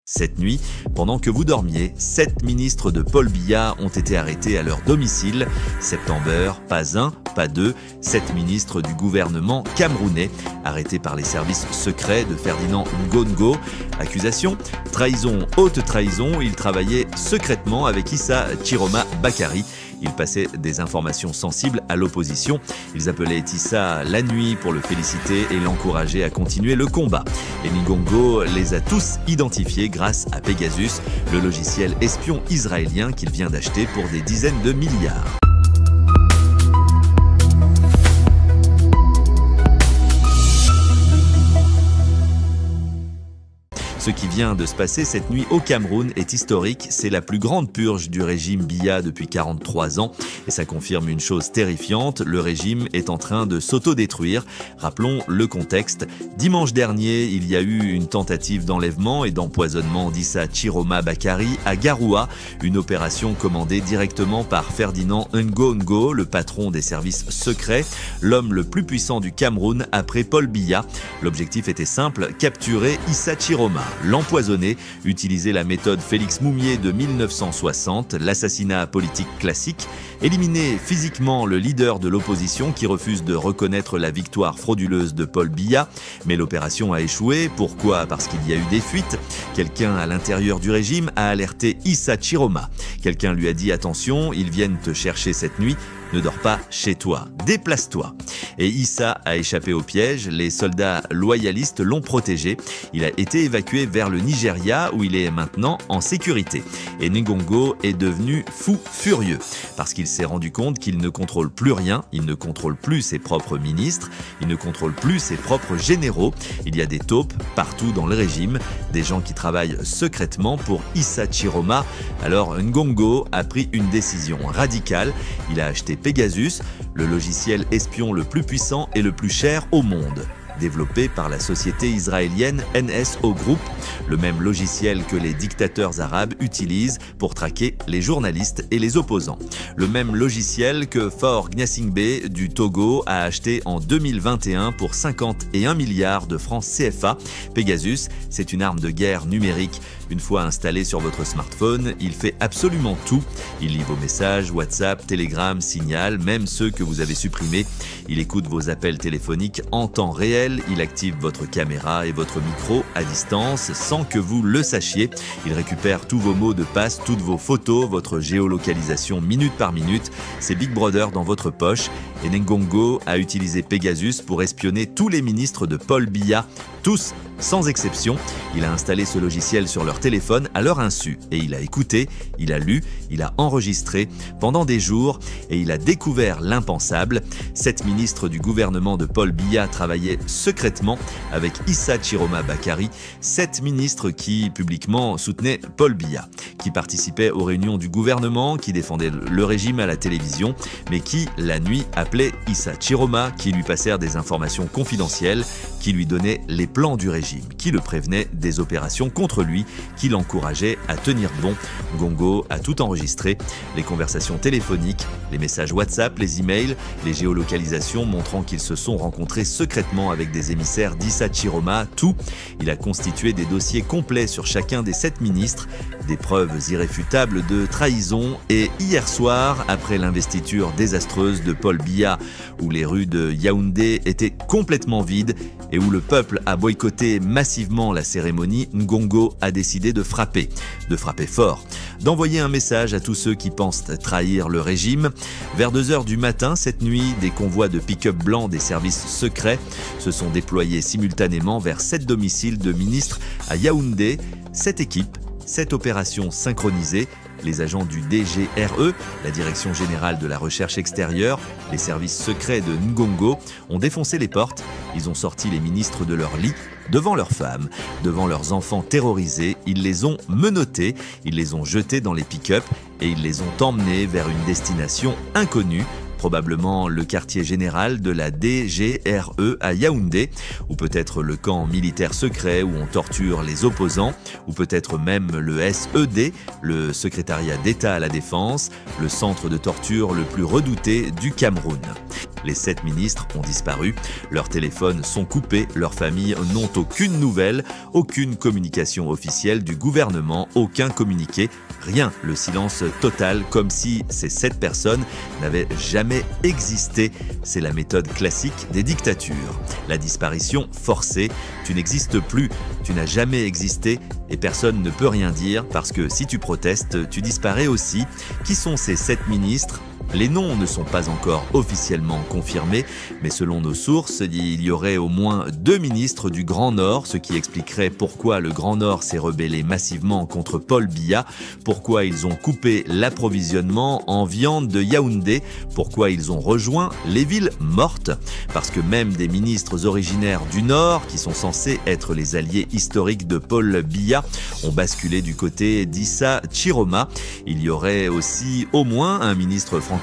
Cette nuit, pendant que vous dormiez, 7 ministres de Paul Biya ont été arrêtés à leur domicile. September, pas un, pas deux, 7 ministres du gouvernement camerounais, arrêtés par les services secrets de Ferdinand Ngongo. Accusation, trahison, haute trahison, ils travaillaient secrètement avec Issa Chiroma Bakary. Ils passaient des informations sensibles à l'opposition. Ils appelaient Issa la nuit pour le féliciter et l'encourager à continuer le combat. Et Ngongo les a tous identifiés grâce à Pegasus, le logiciel espion israélien qu'il vient d'acheter pour des dizaines de milliards. Ce qui vient de se passer cette nuit au Cameroun est historique, c'est la plus grande purge du régime Biya depuis 43 ans et ça confirme une chose terrifiante, le régime est en train de s'autodétruire. Rappelons le contexte, dimanche dernier il y a eu une tentative d'enlèvement et d'empoisonnement d'Issa Chiroma Bakary à Garoua, une opération commandée directement par Ferdinand Ngongo, le patron des services secrets, l'homme le plus puissant du Cameroun après Paul Biya. L'objectif était simple, capturer Issa Chiroma. L'empoisonner, utiliser la méthode Félix Moumié de 1960, l'assassinat politique classique, éliminer physiquement le leader de l'opposition qui refuse de reconnaître la victoire frauduleuse de Paul Biya. Mais l'opération a échoué. Pourquoi? Parce qu'il y a eu des fuites. Quelqu'un à l'intérieur du régime a alerté Issa Chiroma. Quelqu'un lui a dit « Attention, ils viennent te chercher cette nuit. Ne dors pas chez toi, déplace-toi ». Et Issa a échappé au piège, les soldats loyalistes l'ont protégé. Il a été évacué vers le Nigeria où il est maintenant en sécurité. Et Ngongo est devenu fou furieux parce qu'il s'est rendu compte qu'il ne contrôle plus rien, il ne contrôle plus ses propres ministres, il ne contrôle plus ses propres généraux. Il y a des taupes partout dans le régime, des gens qui travaillent secrètement pour Issa Chiroma. Alors Ngongo a pris une décision radicale, il a acheté Pegasus, le logiciel espion le plus puissant et le plus cher au monde. Développé par la société israélienne NSO Group, le même logiciel que les dictateurs arabes utilisent pour traquer les journalistes et les opposants. Le même logiciel que Faure Gnassingbé du Togo a acheté en 2021 pour 51 milliards de francs CFA. Pegasus, c'est une arme de guerre numérique. Une fois installé sur votre smartphone, il fait absolument tout. Il lit vos messages, WhatsApp, Telegram, Signal, même ceux que vous avez supprimés. Il écoute vos appels téléphoniques en temps réel. Il active votre caméra et votre micro à distance sans que vous le sachiez. Il récupère tous vos mots de passe, toutes vos photos, votre géolocalisation minute par minute. C'est Big Brother dans votre poche. Et Ngongo a utilisé Pegasus pour espionner tous les ministres de Paul Biya, tous sans exception. Il a installé ce logiciel sur leur téléphone à leur insu et il a écouté, il a lu, il a enregistré pendant des jours et il a découvert l'impensable. 7 ministres du gouvernement de Paul Biya travaillaient secrètement avec Issa Chiroma Bakary, 7 ministres qui publiquement soutenaient Paul Biya, qui participaient aux réunions du gouvernement, qui défendaient le régime à la télévision, mais qui, la nuit, appelaient Issa Chiroma, qui lui passèrent des informations confidentielles, qui lui donnaient les plans du régime, qui le prévenaient des opérations contre lui, qui l'encourageaient à tenir bon. Ngongo a tout enregistré, les conversations téléphoniques, les messages WhatsApp, les emails, les géolocalisations montrant qu'ils se sont rencontrés secrètement avec des émissaires d'Issa Chiroma, tout. Il a constitué des dossiers complets sur chacun des 7 ministres, des preuves irréfutables de trahison. Et hier soir, après l'investiture désastreuse de Paul Biya, où les rues de Yaoundé étaient complètement vides et où le peuple a boycotté massivement la cérémonie, Ngongo a décidé de frapper fort, d'envoyer un message à tous ceux qui pensent trahir le régime. Vers 2 h du matin cette nuit, des convois de pick-up blancs des services secrets se sont déployés simultanément vers 7 domiciles de ministres à Yaoundé. 7 équipes, 7 opérations synchronisées. Les agents du DGRE, la Direction Générale de la Recherche Extérieure, les services secrets de Ngongo ont défoncé les portes. Ils ont sorti les ministres de leur lit, devant leurs femmes, devant leurs enfants terrorisés. Ils les ont menottés, ils les ont jetés dans les pick-up et ils les ont emmenés vers une destination inconnue. Probablement le quartier général de la DGRE à Yaoundé, ou peut-être le camp militaire secret où on torture les opposants, ou peut-être même le SED, le secrétariat d'État à la Défense, le centre de torture le plus redouté du Cameroun. Les 7 ministres ont disparu. Leurs téléphones sont coupés. Leurs familles n'ont aucune nouvelle, aucune communication officielle du gouvernement, aucun communiqué. Rien, le silence total, comme si ces 7 personnes n'avaient jamais existé. C'est la méthode classique des dictatures. La disparition forcée, tu n'existes plus, tu n'as jamais existé et personne ne peut rien dire parce que si tu protestes, tu disparais aussi. Qui sont ces 7 ministres ? Les noms ne sont pas encore officiellement confirmés, mais selon nos sources, il y aurait au moins 2 ministres du Grand Nord, ce qui expliquerait pourquoi le Grand Nord s'est rebellé massivement contre Paul Biya, pourquoi ils ont coupé l'approvisionnement en viande de Yaoundé, pourquoi ils ont rejoint les villes mortes, parce que même des ministres originaires du Nord, qui sont censés être les alliés historiques de Paul Biya, ont basculé du côté d'Issa Chiroma. Il y aurait aussi au moins un ministre francophone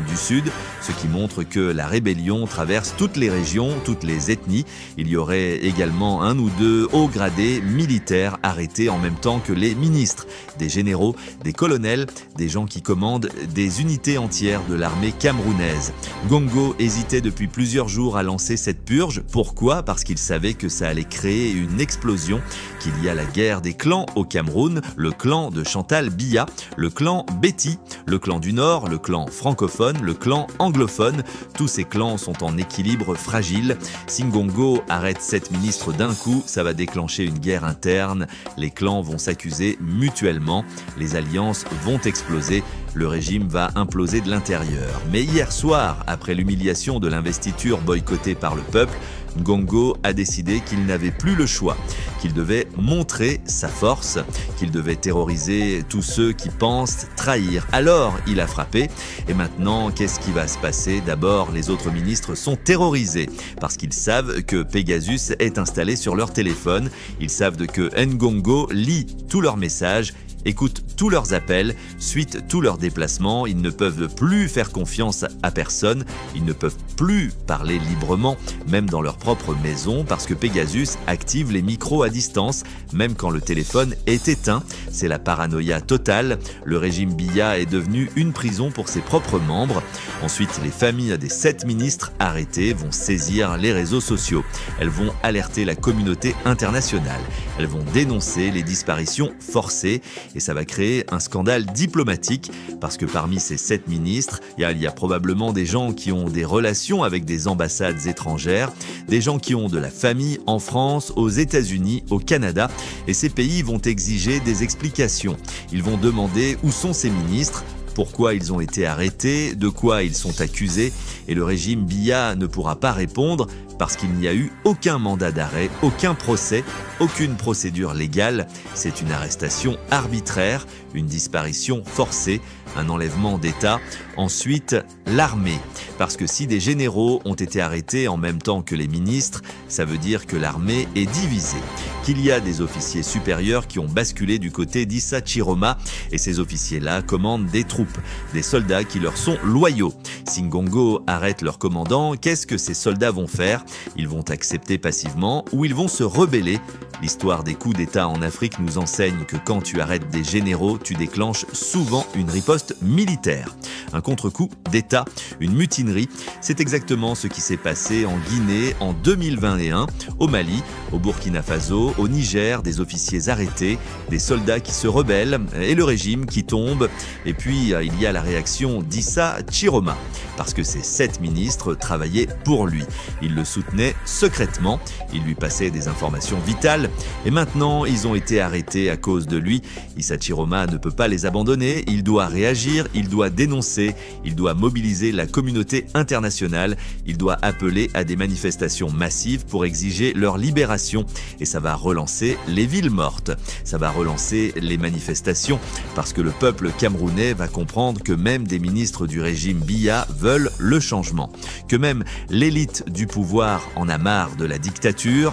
du Sud, ce qui montre que la rébellion traverse toutes les régions, toutes les ethnies. Il y aurait également 1 ou 2 hauts gradés militaires arrêtés en même temps que les ministres, des généraux, des colonels, des gens qui commandent des unités entières de l'armée camerounaise. Ngongo hésitait depuis plusieurs jours à lancer cette purge. Pourquoi ? Parce qu'il savait que ça allait créer une explosion, qu'il y a la guerre des clans au Cameroun, le clan de Chantal Biya, le clan Betty, le clan du Nord, le clan francophone, le clan anglophone. Tous ces clans sont en équilibre fragile. Si Ngongo arrête 7 ministres d'un coup, ça va déclencher une guerre interne. Les clans vont s'accuser mutuellement. Les alliances vont exploser. Le régime va imploser de l'intérieur. Mais hier soir, après l'humiliation de l'investiture boycottée par le peuple, Ngongo a décidé qu'il n'avait plus le choix, qu'il devait montrer sa force, qu'il devait terroriser tous ceux qui pensent trahir. Alors, il a frappé. Et maintenant, qu'est-ce qui va se passer ? D'abord, les autres ministres sont terrorisés parce qu'ils savent que Pegasus est installé sur leur téléphone. Ils savent que Ngongo lit tous leurs messages, écoute tous leurs appels, suit tous leurs déplacements. Ils ne peuvent plus faire confiance à personne, ils ne peuvent plus parler librement, même dans leur propre maison, parce que Pegasus active les micros à distance, même quand le téléphone est éteint. C'est la paranoïa totale. Le régime Biya est devenu une prison pour ses propres membres. Ensuite, les familles des 7 ministres arrêtés vont saisir les réseaux sociaux. Elles vont alerter la communauté internationale. Elles vont dénoncer les disparitions forcées. Et ça va créer un scandale diplomatique parce que parmi ces 7 ministres, il y a probablement des gens qui ont des relations avec des ambassades étrangères, des gens qui ont de la famille en France, aux États-Unis, au Canada. Et ces pays vont exiger des explications. Ils vont demander où sont ces ministres, pourquoi ils ont été arrêtés, de quoi ils sont accusés. Et le régime Biya ne pourra pas répondre parce qu'il n'y a eu aucun mandat d'arrêt, aucun procès, aucune procédure légale. C'est une arrestation arbitraire, une disparition forcée, un enlèvement d'État. Ensuite, l'armée. Parce que si des généraux ont été arrêtés en même temps que les ministres, ça veut dire que l'armée est divisée. Qu'il y a des officiers supérieurs qui ont basculé du côté d'Issa Chiroma et ces officiers-là commandent des troupes, des soldats qui leur sont loyaux. Si Ngongo arrête leur commandant, qu'est-ce que ces soldats vont faire ? Ils vont accepter passivement ou ils vont se rebeller. L'histoire des coups d'État en Afrique nous enseigne que quand tu arrêtes des généraux, tu déclenches souvent une riposte militaire. Un contre-coup d'État, une mutinerie, c'est exactement ce qui s'est passé en Guinée en 2021, au Mali, au Burkina Faso, au Niger, des officiers arrêtés, des soldats qui se rebellent et le régime qui tombe. Et puis il y a la réaction d'Issa Chiroma, parce que ces 7 ministres travaillaient pour lui. Ils le soutenaient secrètement, ils lui passaient des informations vitales et maintenant ils ont été arrêtés à cause de lui. Issa Chiroma ne peut pas les abandonner, il doit réagir, il doit dénoncer, il doit mobiliser la communauté internationale, il doit appeler à des manifestations massives pour exiger leur libération. Et ça va relancer les villes mortes, ça va relancer les manifestations parce que le peuple camerounais va comprendre que même des ministres du régime Biya veulent le changement, que même l'élite du pouvoir en a marre de la dictature.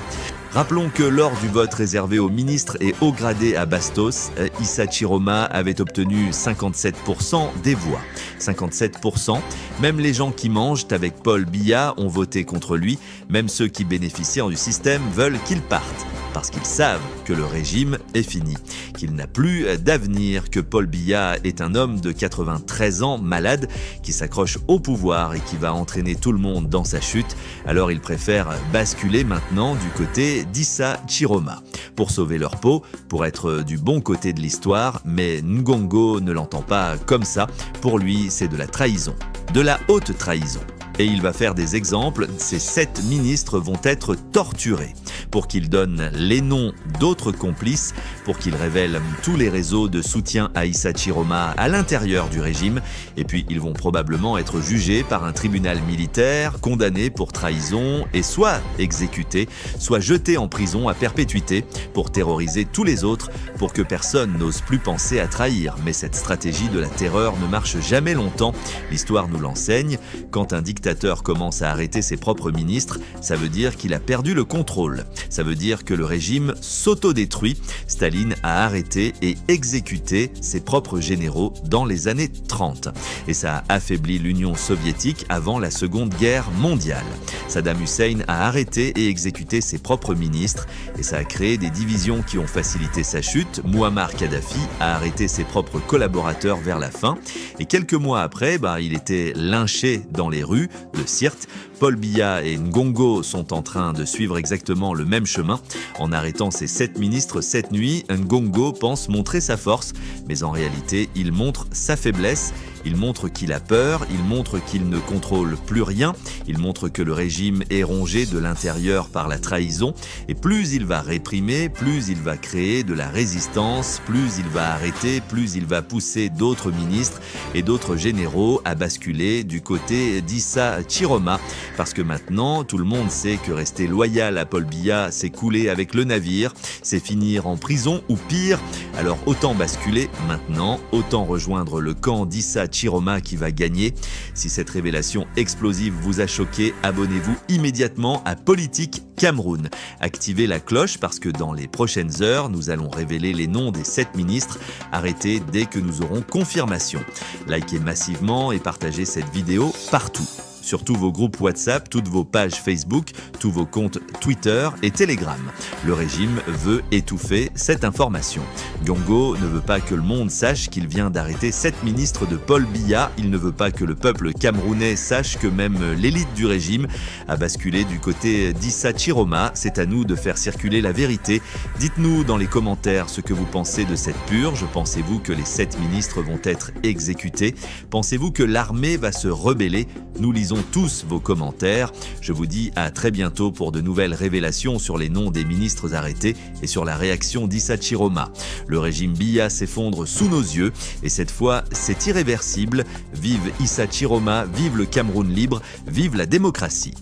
Rappelons que lors du vote réservé aux ministres et hauts gradés à Bastos, Issa Chiroma avait obtenu 57% des voix. 57%. Même les gens qui mangent avec Paul Biya ont voté contre lui. Même ceux qui bénéficient du système veulent qu'il parte. Parce qu'ils savent que le régime est fini, qu'il n'a plus d'avenir, que Paul Biya est un homme de 93 ans, malade, qui s'accroche au pouvoir et qui va entraîner tout le monde dans sa chute. Alors ils préfèrent basculer maintenant du côté d'Issa Chiroma. Pour sauver leur peau, pour être du bon côté de l'histoire, mais Ngongo ne l'entend pas comme ça. Pour lui, c'est de la trahison, de la haute trahison. Et il va faire des exemples, ces 7 ministres vont être torturés pour qu'ils donnent les noms d'autres complices, pour qu'ils révèlent tous les réseaux de soutien à Issa Chiroma à l'intérieur du régime. Et puis ils vont probablement être jugés par un tribunal militaire, condamnés pour trahison et soit exécutés, soit jetés en prison à perpétuité pour terroriser tous les autres, pour que personne n'ose plus penser à trahir. Mais cette stratégie de la terreur ne marche jamais longtemps. L'histoire nous l'enseigne. Quand un dictateur commence à arrêter ses propres ministres, ça veut dire qu'il a perdu le contrôle. Ça veut dire que le régime s'autodétruit. Staline a arrêté et exécuté ses propres généraux dans les années 30. Et ça a affaibli l'Union soviétique avant la Seconde Guerre mondiale. Saddam Hussein a arrêté et exécuté ses propres ministres et ça a créé des divisions qui ont facilité sa chute. Mouammar Kadhafi a arrêté ses propres collaborateurs vers la fin et quelques mois après, il était lynché dans les rues de Sirte. Paul Biya et Ngongo sont en train de suivre exactement le même chemin. En arrêtant ces 7 ministres cette nuit, Ngongo pense montrer sa force, mais en réalité, il montre sa faiblesse. Il montre qu'il a peur, il montre qu'il ne contrôle plus rien, il montre que le régime est rongé de l'intérieur par la trahison. Et plus il va réprimer, plus il va créer de la résistance, plus il va arrêter, plus il va pousser d'autres ministres et d'autres généraux à basculer du côté d'Issa Chiroma. Parce que maintenant, tout le monde sait que rester loyal à Paul Biya, c'est couler avec le navire, c'est finir en prison ou pire. Alors autant basculer maintenant, autant rejoindre le camp d'Issa Chiroma qui va gagner. Si cette révélation explosive vous a choqué, abonnez-vous immédiatement à Politique Cameroun. Activez la cloche parce que dans les prochaines heures, nous allons révéler les noms des 7 ministres arrêtés dès que nous aurons confirmation. Likez massivement et partagez cette vidéo partout. Sur tous vos groupes WhatsApp, toutes vos pages Facebook, tous vos comptes Twitter et Telegram. Le régime veut étouffer cette information. Ngongo ne veut pas que le monde sache qu'il vient d'arrêter 7 ministres de Paul Biya. Il ne veut pas que le peuple camerounais sache que même l'élite du régime a basculé du côté d'Issa Chiroma. C'est à nous de faire circuler la vérité. Dites-nous dans les commentaires ce que vous pensez de cette purge. Pensez-vous que les 7 ministres vont être exécutés? Pensez-vous que l'armée va se rebeller? Nous lisons tous vos commentaires. Je vous dis à très bientôt pour de nouvelles révélations sur les noms des ministres arrêtés et sur la réaction d'Issa Chiroma. Le régime Biya s'effondre sous nos yeux et cette fois, c'est irréversible. Vive Issa Chiroma, vive le Cameroun libre, vive la démocratie.